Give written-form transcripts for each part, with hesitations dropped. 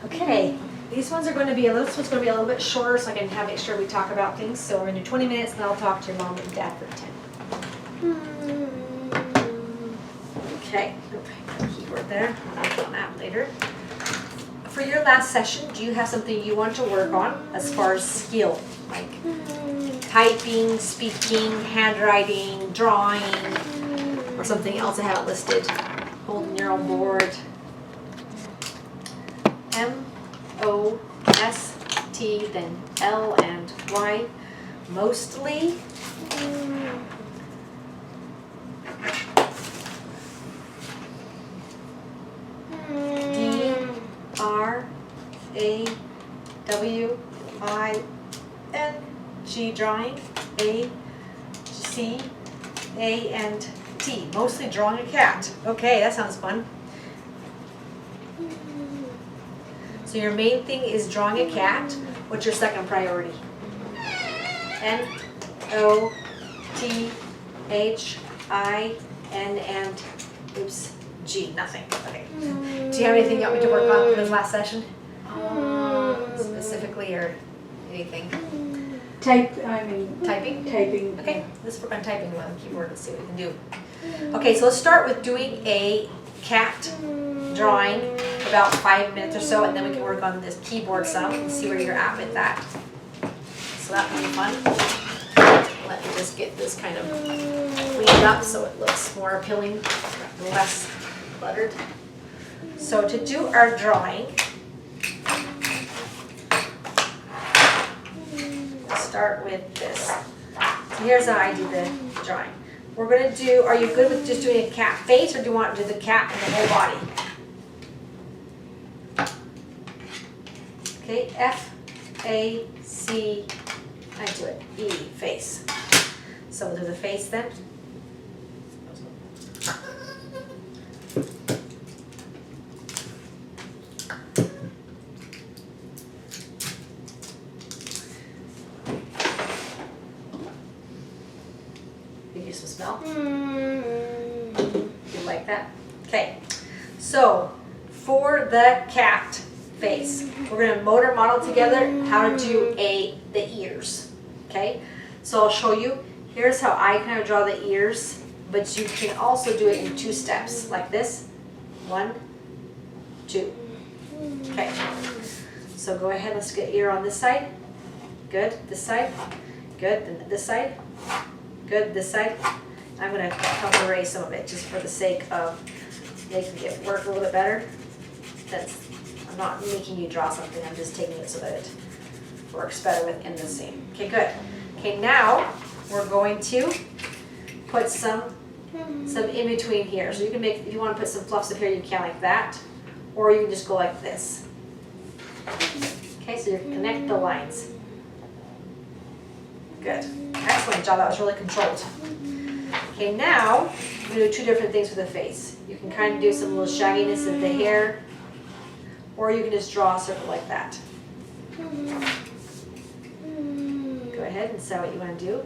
Okay, these ones are going to be this one's going to be a little bit shorter, so I can make sure we talk about things. So we're going to do 20 minutes, and I'll talk to your mom and dad for 10. Okay, keyboard there. I'll put on that later. For your last session, do you have something you want to work on as far as skill, like typing, speaking, handwriting, drawing, or something else I haven't listed? Holding your own board. M-O-S-T, then L and Y. Mostly. D-R-A-W-I-N-G, drawing. A-C-A and T, mostly drawing a cat. Okay, that sounds fun. So your main thing is drawing a cat. What's your second priority? N-O-T-H-I-N and oops, G, nothing. Okay. Do you have anything you want me to work on for this last session? Specifically or anything? Typing. Typing? Okay, let's work on typing on the keyboard. Let's see what we can do. Okay, so let's start with doing a cat drawing for about 5 minutes or so, and then we can work on this keyboard some and see where you're at with that. So that will be fun. Let me just get this kind of cleaned up so it looks more appealing, less cluttered. So to do our drawing, we'll start with this. So here's how I do the drawing. We're going to do, are you good with just doing a cat face, or do you want to do the cat and the whole body? Okay, F-A-C, I do it, E, face. So we'll do the face then. You some smell? You like that? Okay, so for the cat face, we're going to motor model together how to do the ears. Okay, so I'll show you. Here's how I kind of draw the ears, but you can also do it in 2 steps, like this. 1, 2. Okay, so go ahead, let's get ear on this side. Good, this side. Good, then this side. Good, this side. I'm going to help erase some of it just for the sake of making it work a little bit better. I'm not making you draw something, I'm just taking it so that it works better within the scene. Okay, good. Okay, now we're going to put some in between here. So you can make, if you want to put some fluffs up here, you can like that. Or you can just go like this. Okay, so you connect the lines. Good. Excellent job, that was really controlled. Okay, now we're going to do 2 different things for the face. You can kind of do some little shagginess of the hair, or you can just draw a circle like that. Go ahead and say what you want to do.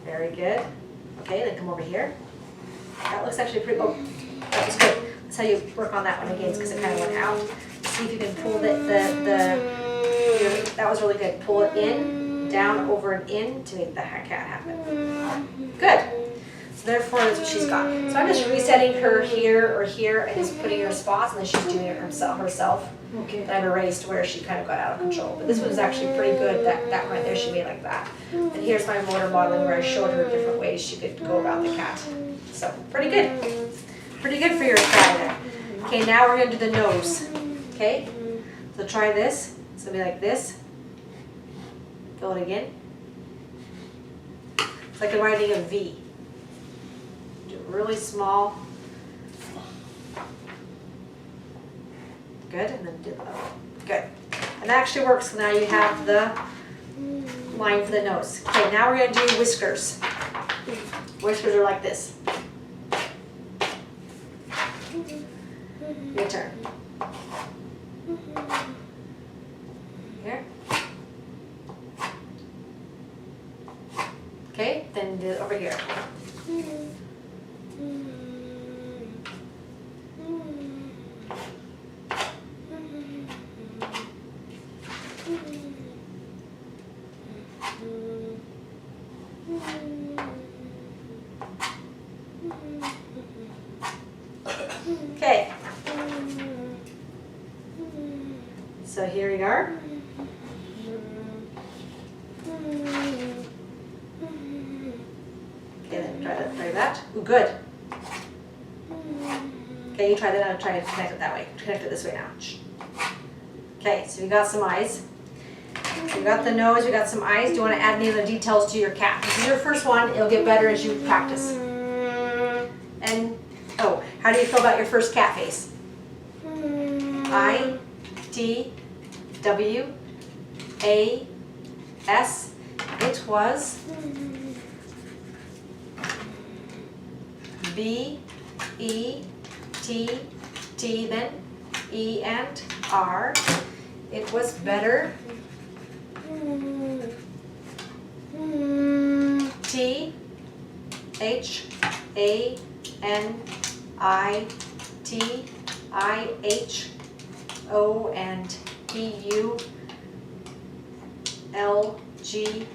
Very good. Okay, then come over here. That looks actually pretty, oh, that was good. That's how you work on that one again, because it kind of went out. See if you can pull that was really good. Pull it in, down, over, and in to make the cat happen. Good. So therefore, that's what she's got. So I'm just resetting her here or here and just putting her spots, and then she's doing it herself. Okay. That I've erased where she kind of got out of control. But this one is actually pretty good. That right there, she made like that. And here's my motor modeling where I showed her different ways she could go about the cat. So pretty good. Pretty good for your cat there. Okay, now we're going to do the nose. Okay? So try this. It's going to be like this. Fill it again. It's like I'm writing a V. Do it really small. Good, and then do the other one. Good. And that actually works. So now you have the line for the nose. Okay, now we're going to do whiskers. Whiskers are like this. Your turn. Here. Okay, then do it over here. So here we are. Okay, then try that. Ooh, good. Okay, you try that out. Try to connect it that way. Connect it this way now. Okay, so we got some eyes. So we got the nose, we got some eyes. Do you want to add any other details to your cat? This is your first one. It'll get better as you practice. And, oh, how do you feel about your first cat face? I, T, W, A, S. It was B, E, T, T, then E and R. It was better. T, H, A, N, I, T, I, H, O, and E, U, L, G,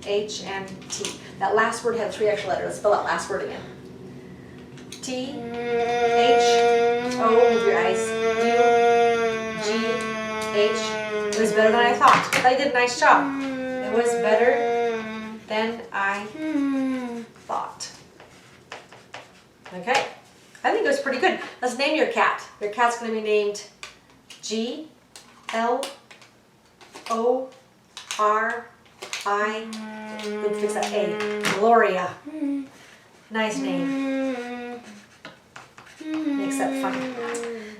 H, and T. That last word had 3 extra letters. Let's spell that last word again. T, H, O, move your eyes, U, G, H. It was better than I thought. I did a nice job. It was better than I thought. Okay, I think it was pretty good. Let's name your cat. Your cat's going to be named G, L, O, R, I. Let's fix that A. Gloria. Nice name. Makes that fun.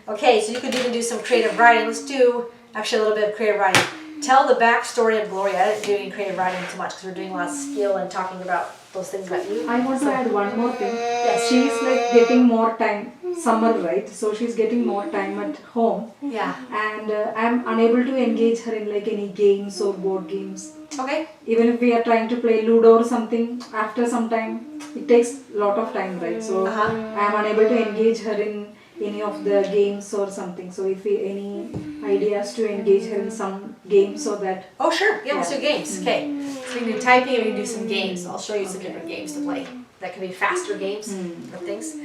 Okay, so you could even do some creative writing. Let's do actually a little bit of creative writing. Tell the backstory of Gloria. I didn't do any creative writing too much because we're doing a lot of skill and talking about those things about you. I want to add one more thing. Yes. She's like getting more time, summer, right? So she's getting more time at home. Yeah. And I'm unable to engage her in like any games or board games. Okay. Even if we are trying to play Ludo or something, after some time, it takes a lot of time, right? So I'm unable to engage her in any of the games or something. So if any ideas to engage her in some games so that... Oh, sure. Yeah, let's do games. Okay. So we can do typing and we can do some games. I'll show you some different games to play. That could be faster games or things.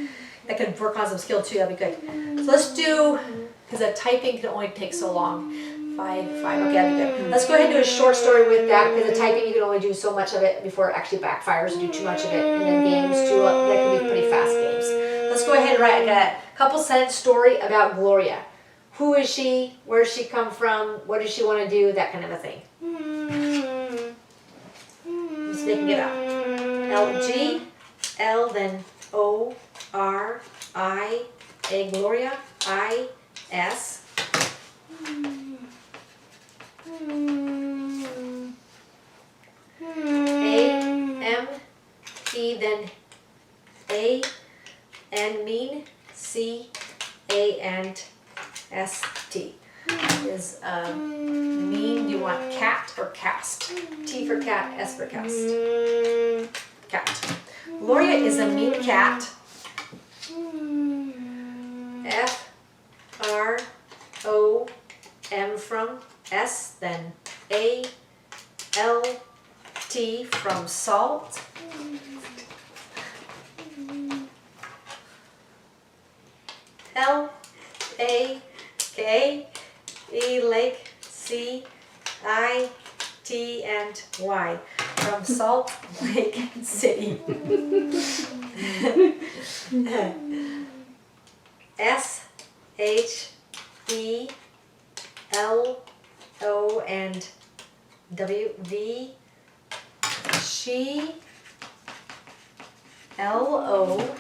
That could work on some skill too. That'd be good. So let's do, because the typing can only take so long. 5. Okay, that'd be good. Let's go ahead and do a short story with that, because the typing you can only do so much of it before it actually backfires and do too much of it. And then games too, that can be pretty fast games. Let's go ahead and write a couple sentence story about Gloria. Who is she? Where does she come from? What does she want to do? That kind of a thing. Just making it up. L-G, L, then O, R, I, A, Gloria, I, S. A, M, P, then A, N, mean, C, A, and S, T. Is mean, do you want cat or cast? T for cat, S for cast. Cat. Gloria is a mean cat. F, R, O, M from S, then A, L, T from salt. L, A, K, E, lake, C, I, T, and Y. From Salt Lake City. S, H, E, L, O, and W, V, she, L, O,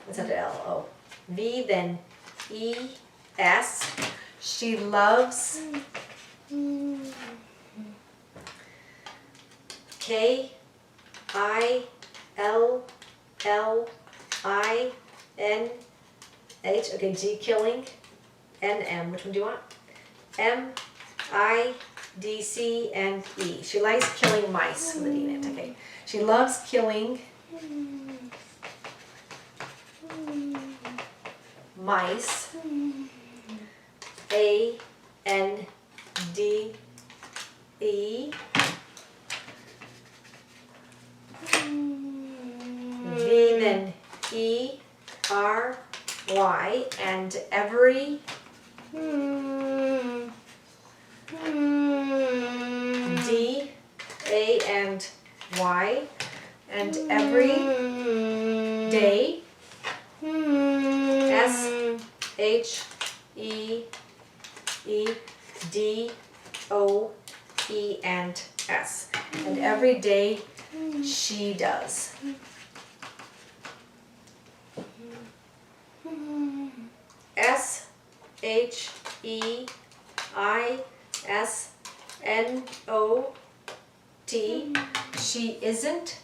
what's after L, O, V, then E, S, she loves, K, I, L, L, I, N, H, okay, G, killing, N, M, which one do you want? M, I, D, C, and E. She likes killing mice with the D in it, okay. She loves killing mice, A, N, D, E, V, then E, R, Y, and every Y. And every day, S H E E D O E and S. And every day she does. S H E I S N O T. She isn't.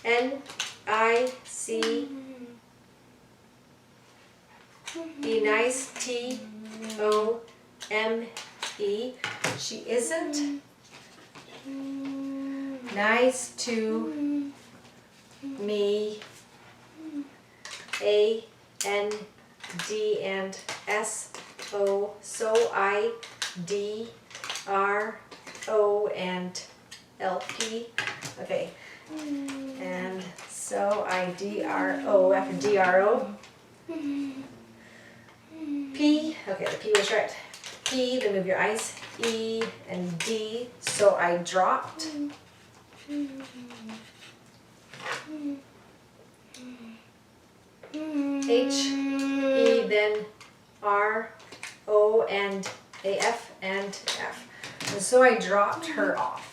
N I C E nice T O M E. She isn't nice to me. A N D and S O. So I D R O and L P. Okay. And so I D R O after D R O. P. Okay, the P was right. P, then move your eyes. E and D. So I dropped. H, E, then R, O, and A, F, and F. And so I dropped her off.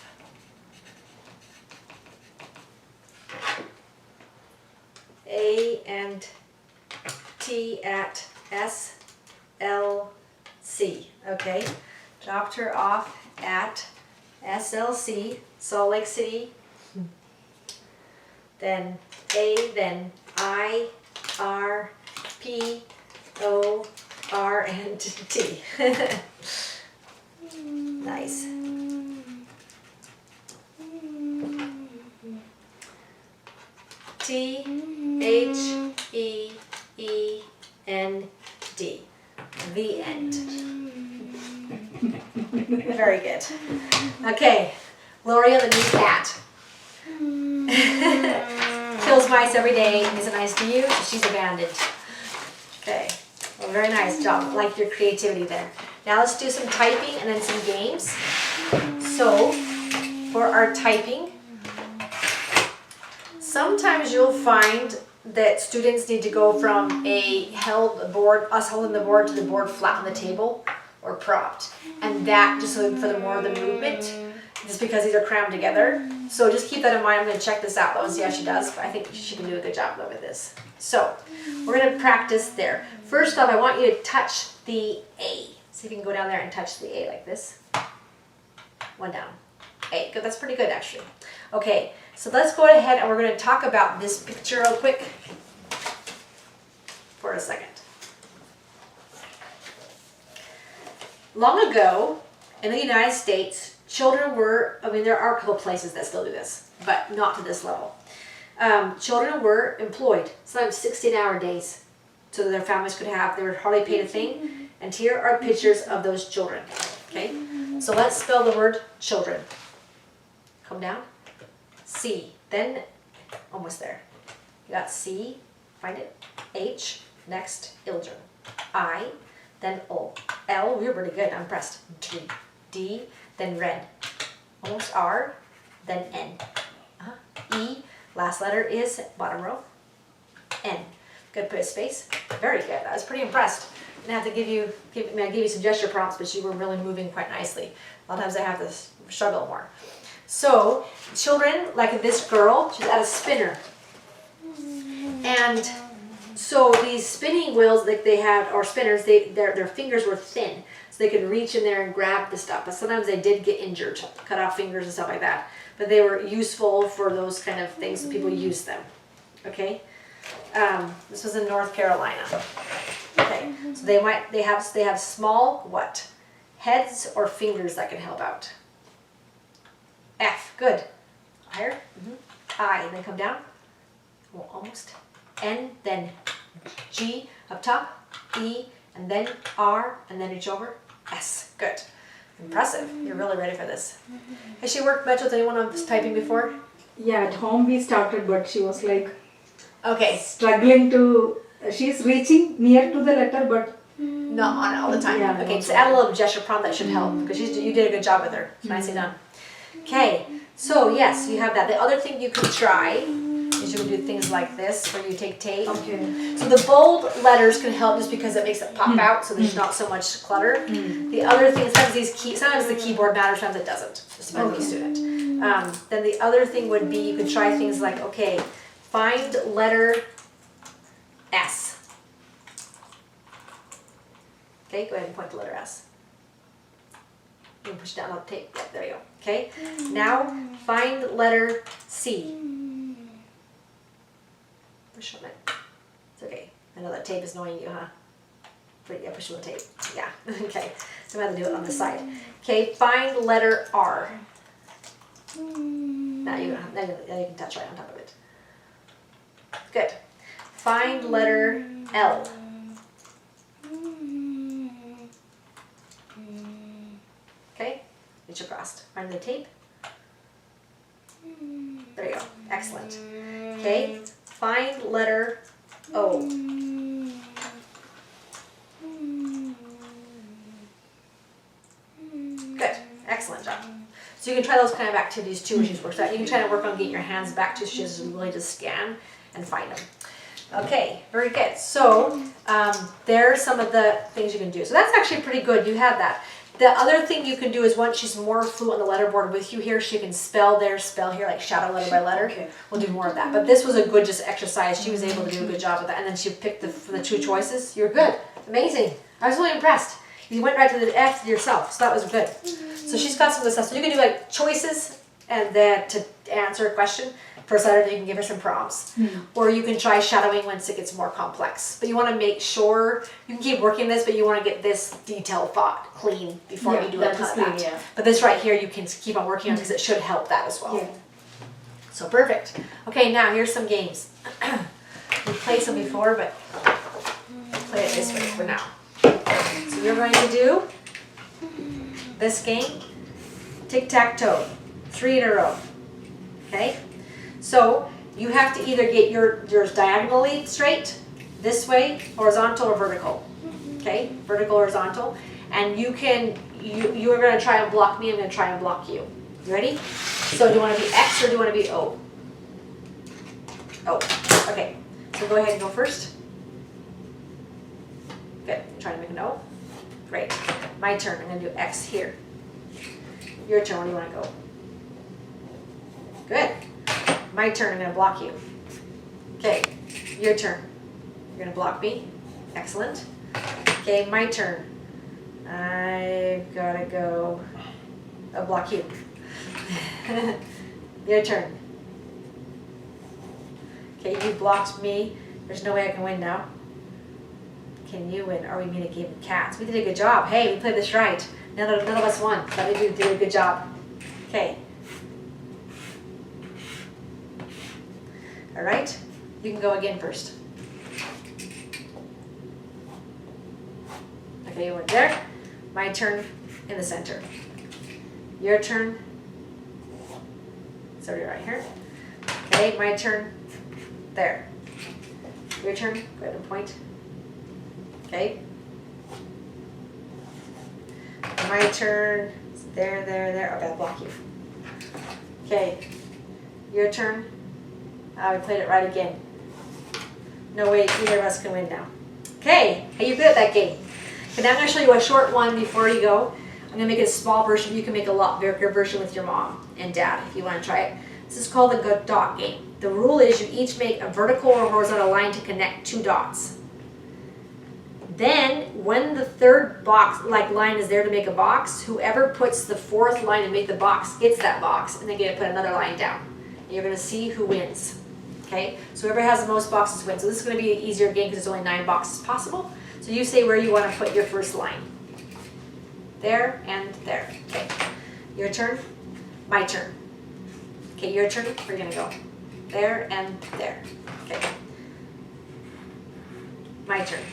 A and T at S, L, C. Okay, dropped her off at SLC, Salt Lake City. Then A, then I, R, P, O, R, and T. Nice. T, H, E, E, N, D. The end. Very good. Okay, Gloria the new cat. Kills mice every day, isn't nice to you, so she's abandoned. Okay, well, very nice job. Like your creativity there. Now let's do some typing and then some games. So, for our typing, sometimes you'll find that students need to go from us holding the board to the board flat on the table or propped. And that just so for the more of the movement, just because these are crammed together. So just keep that in mind. I'm going to check this out though and see how she does. But I think she can do a good job though with this. So we're going to practice there. First off, I want you to touch the A. See if you can go down there and touch the A like this. One down. A. Good. That's pretty good actually. Okay, so let's go ahead and we're going to talk about this picture real quick for a second. Long ago in the United States, children were, there are a couple places that still do this, but not to this level. Children were employed, sometimes 16-hour days, so that their families could have, they were hardly paid a thing. And here are pictures of those children, okay? So let's spell the word children. Come down. C, then, almost there. You got C, find it. H, next, children. I, then O. L, you're pretty good, I'm impressed. D, then red. Almost R, then N. E, last letter is bottom row. N. Good, put a space. Very good, I was pretty impressed. I have to I gave you some gesture prompts, but you were really moving quite nicely. A lot of times I have to struggle more. So, children, like this girl, she's at a spinner. And so these spinning wheels that they had, or spinners, their fingers were thin. So they could reach in there and grab the stuff. But sometimes they did get injured, cut off fingers and stuff like that. But they were useful for those kind of things, so people used them. Okay? This was in North Carolina. Okay, so they have small what? Heads or fingers that can help out. F, good. Higher. I, then come down. Well, almost. N, then G, up top. E, and then R, and then reach over. S, good. Impressive. You're really ready for this. Has she worked much with anyone on typing before? Yeah, at home we started, but she was like okay, struggling to, she's reaching near to the letter, but Not on it all the time. Yeah, Okay, not just add a little gesture prompt, that should help, because you did a good job with her. Nicely done. Okay, so yes, you have that. The other thing you could try is you can do things like this, where you take tape. Okay. So the bold letters can help just because it makes it pop out, so there's not so much clutter. The other thing, sometimes the keyboard matters, sometimes it doesn't. Just depends on the student. Then the other thing would be you could try things like, okay, find letter S. Okay, go ahead and point to letter S. You can push it down on the tape. Yep, there you go. Okay, now find letter C. Push on it. It's okay. I know that tape is annoying you, huh? Yeah, push on the tape. Yeah, okay. So I'm going to do it on the side. Okay, find letter R. Now you can touch right on top of it. Good. Find letter L. Okay, reach across. Find the tape. There you go. Excellent. Okay, find letter O. Good. Excellent job. So you can try those kind of activities too as she works out. You can try to work on getting your hands back to, she doesn't really just scan and find them. Okay, very good. So there's some of the things you can do. So that's actually pretty good. You have that. The other thing you can do is once she's more fluent on the letterboard with you here, she can spell there, spell here, like shadow letter by letter. Okay. We'll do more of that. But this was a good just exercise. She was able to do a good job with that. And then she picked the two choices. You're good. Amazing. I was really impressed. You went right to the F yourself, so that was good. So she's got some good stuff. So you can do like choices and then to answer a question. For Saturday, you can give her some prompts. Or you can try shadowing once it gets more complex. But you want to make sure, you can keep working this, but you want to get this detail thought clean before you do a ton of that. Yeah. But this right here, you can keep on working on because it should help that as well. Yeah. So perfect. Okay, now here's some games. We played some before, but play it this way for now. So we're going to do this game, tic-tac-toe, 3 in a row. Okay? So you have to either get yours diagonally straight, this way, horizontal or vertical. Okay, vertical, horizontal. And you are going to try and block me, I'm going to try and block you. You ready? So do you want to be X or do you want to be O? O. Okay, so go ahead and go first. Good, trying to make an O. Great. My turn, I'm going to do X here. Your turn, where do you want to go? Good. My turn, I'm going to block you. Okay, your turn. You're going to block me. Excellent. Okay, my turn. I've got to go, I'll block you. Your turn. Okay, you blocked me. There's no way I can win now. Can you win? Or we mean a game of cats. We did a good job. Hey, we played this right. None of us won, but we did a good job. Okay. All right, you can go again first. Okay, you went there. My turn in the center. Your turn. So you're right here. Okay, my turn there. Your turn, go ahead and point. Okay. My turn, there. Okay, I'll block you. Okay, your turn. We played it right again. No way either of us can win now. Okay, are you good at that game? Okay, now I'm going to show you a short one before you go. I'm going to make a small version. You can make a lot bigger version with your mom and dad if you want to try it. This is called the dot game. The rule is you each make a vertical or horizontal line to connect 2 dots. Then, when the third box, line is there to make a box, whoever puts the 4th line to make the box gets that box, and then get to put another line down. And you're going to see who wins. Okay, so whoever has the most boxes wins. So this is going to be an easier game because there's only 9 boxes possible. So you say where you want to put your first line. There and there. Okay, your turn, my turn. Okay, your turn, we're going to go there and there. Okay, my turn.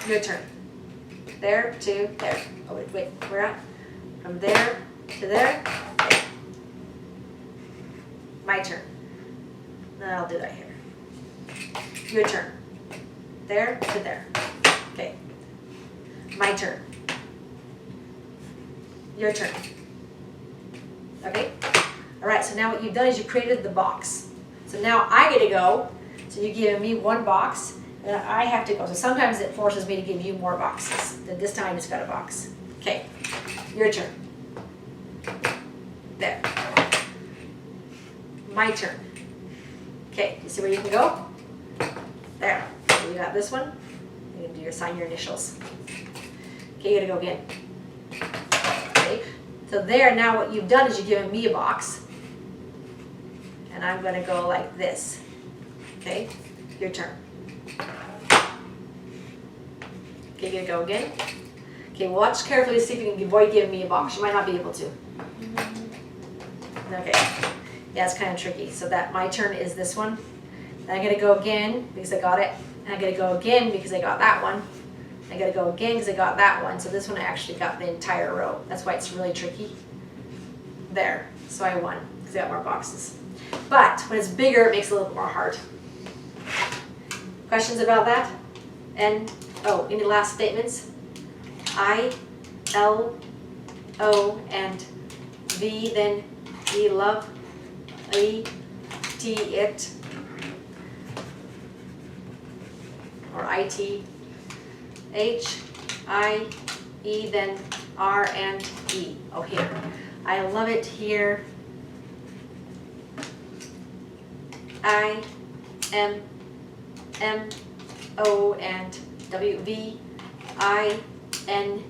Your turn. There to there. Oh, wait, we're at? From there to there. Okay. My turn. I'll do that here. Your turn. There to there. Okay. My turn. Your turn. Okay? Alright, so now what you've done is you created the box. So now I get to go. So you're giving me one box, and I have to go. So sometimes it forces me to give you more boxes. Then this time I just got a box. Okay, your turn. There. My turn. Okay, you see where you can go? There. So you got this one. You can do your sign your initials. Okay, you gotta go again. Okay. So there, now what you've done is you've given me a box. And I'm gonna go like this. Okay, your turn. Okay, you're gonna go again. Okay, watch carefully to see if you can avoid giving me a box. You might not be able to. Okay, yeah, it's kind of tricky. So that my turn is this one. Then I gotta go again because I got it. And I gotta go again because I got that one. I gotta go again because I got that one. So this one I actually got the entire row. That's why it's really tricky. There, so I won because I got more boxes. But when it's bigger, it makes it a little bit more hard. Questions about that? And, oh, any last statements? I, L, O, and V, then E, love, E, T, it, or I, T, H, I, E, then R, and E. Oh, here. I love it here. I, M, O, and W, V, I, N,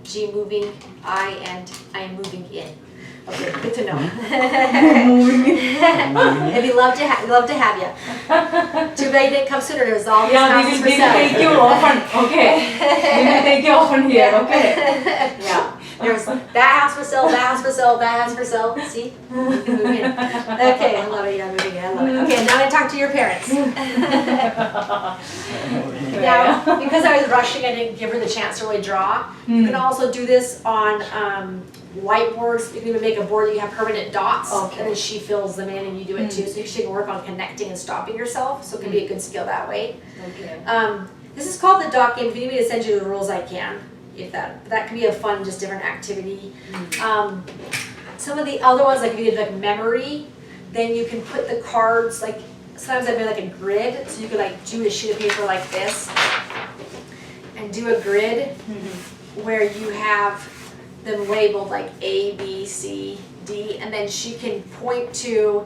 G, moving, I, and I am moving in. Okay, good to know. It'd be love to have you. Too bad you didn't come sooner. There's all these houses for sale. We will take you often. Okay. We will take you often here. Okay. Yeah. There's that house for sale, that house for sale, that house for sale. See? You can move in. Okay, I love it. You're moving in. I love it. Okay, now I'm going to talk to your parents. Now, because I was rushing, I didn't give her the chance to really draw. You can also do this on whiteboards. You can even make a board, you have permanent dots, and then she fills them in and you do it too. So she can work on connecting and stopping yourself. So it can be a good skill that way. Okay. This is called the dot game. If you need me to send you the rules, I can. If that can be a fun, just different activity. Some of the other ones, like if you did like memory, then you can put the cards, like sometimes I've made like a grid, so you could like do a sheet of paper like this and do a grid where you have them labeled like A, B, C, D, and then she can point to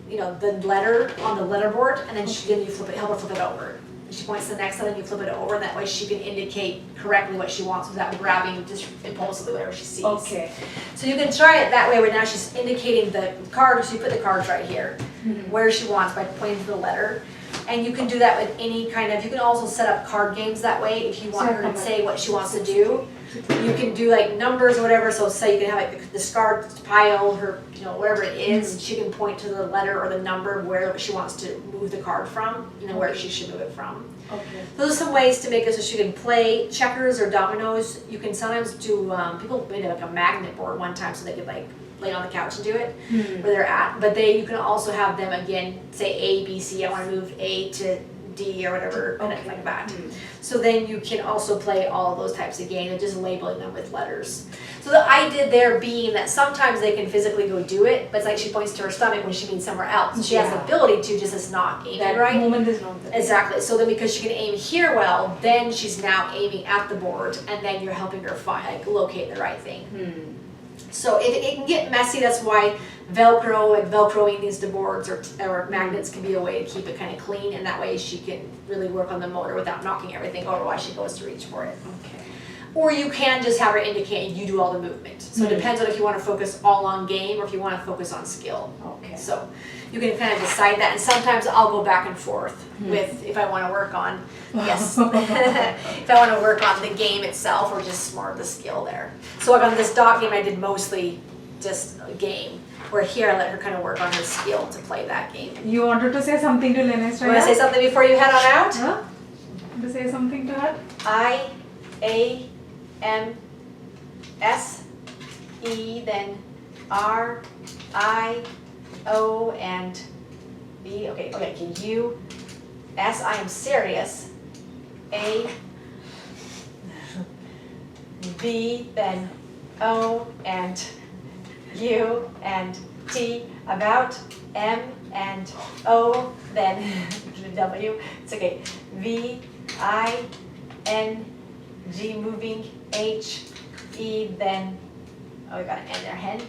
you know, the letter on the letterboard, and then then you flip it, help her flip it over. She points to the next one, and you flip it over, and that way she can indicate correctly what she wants without grabbing just impulsively whatever she sees. Okay. So you can try it that way where now she's indicating the card, so you put the cards right here, where she wants by pointing to the letter. And you can do that with any kind of, you can also set up card games that way if you want her to say what she wants to do. You can do like numbers or whatever, so say you can have like the discard pile, her, you know, whatever it is, she can point to the letter or the number where she wants to move the card from, you know, where she should move it from. Okay. Those are some ways to make it so she can play checkers or dominoes. You can sometimes do, people made like a magnet board one time so they could like lay on the couch and do it where they're at. But you can also have them again say A, B, C, I want to move A to D or whatever, like that. So then you can also play all of those types of games and just labeling them with letters. So the idea there being that sometimes they can physically go do it, but it's like she points to her stomach when she means somewhere else. So she has the ability to, just it's not aiming That right. movement is not there. Exactly. So then because she can aim here well, then she's now aiming at the board, and then you're helping her find, like, locate the right thing. So it can get messy. That's why Velcroing these to boards or magnets can be a way to keep it kind of clean, and that way she can really work on the motor without knocking everything over while she goes to reach for it. Okay. Or you can just have her indicate and you do all the movement. So it depends on if you want to focus all on game or if you want to focus on skill. Okay. So you can kind of decide that, and sometimes I'll go back and forth with if I want to work on, if I want to work on the game itself or just more of the skill there. So like on this dot game I did mostly just a game, where here I let her kind of work on her skill to play that game. You wanted to say something to Linus, right? You want to say something before you head on out? Huh? Want to say something to her? I, A, M, S, E, then R, I, O, and B. Okay, U, S, I am serious. A, B, then O and U and T, about, M and O, then W. It's okay. V, I, N, G, moving, H, E, then, oh, we got an N there, hen.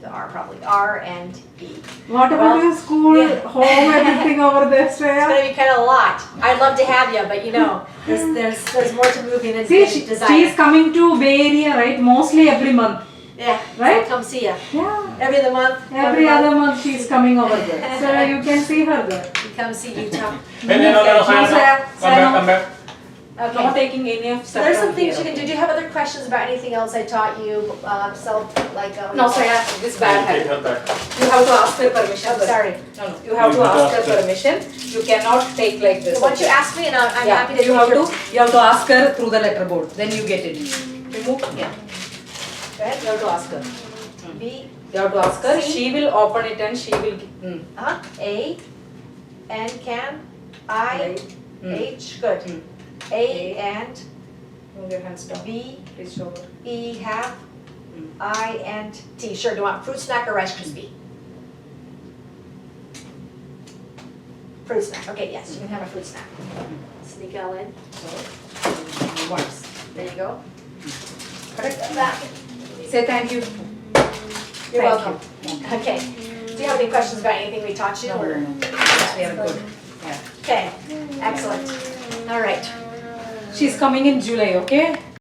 The R probably, R and E. What about your school, yeah. home, everything over there, It's Shreya? gonna be kind of a lot. I'd love to have you, but you know, there's more to moving than See, design. she is coming to Bay Area, right? Mostly every month. Yeah, Right? So come see ya. Yeah. Every other month. Every other month she is coming over there. So you can see her there. You come see Utah. Hey, no, come back. Okay. Not taking any of So there's some from things here, you can do. okay? Do you have other questions about anything else I taught you? No, Shreya, this bad Take habit. her back. You have to ask her permission. I'm sorry. No, you have to ask her permission. You cannot take like this. So once you ask me, and I'm happy to you have take to you have to ask her through the letterboard. Then you get it. Remove. Yeah. Go ahead. You have to ask her. B, You have to ask her. C. She will open it and she will. A, N, can, I, H, good. A and Move your hands down. B, Please show her. E, have, I and T. Sure, do you want fruit snack or Rice Krispie? Fruit snack, okay, yes, you can have a fruit snack. Sneak it all in, So, once. there you go. Put it back. Say thank you. You're Thank welcome. you. Okay, do you have any questions about anything we taught you? No, or? no, no. We are good. Yeah. Okay, excellent. All right. She's coming in July, okay?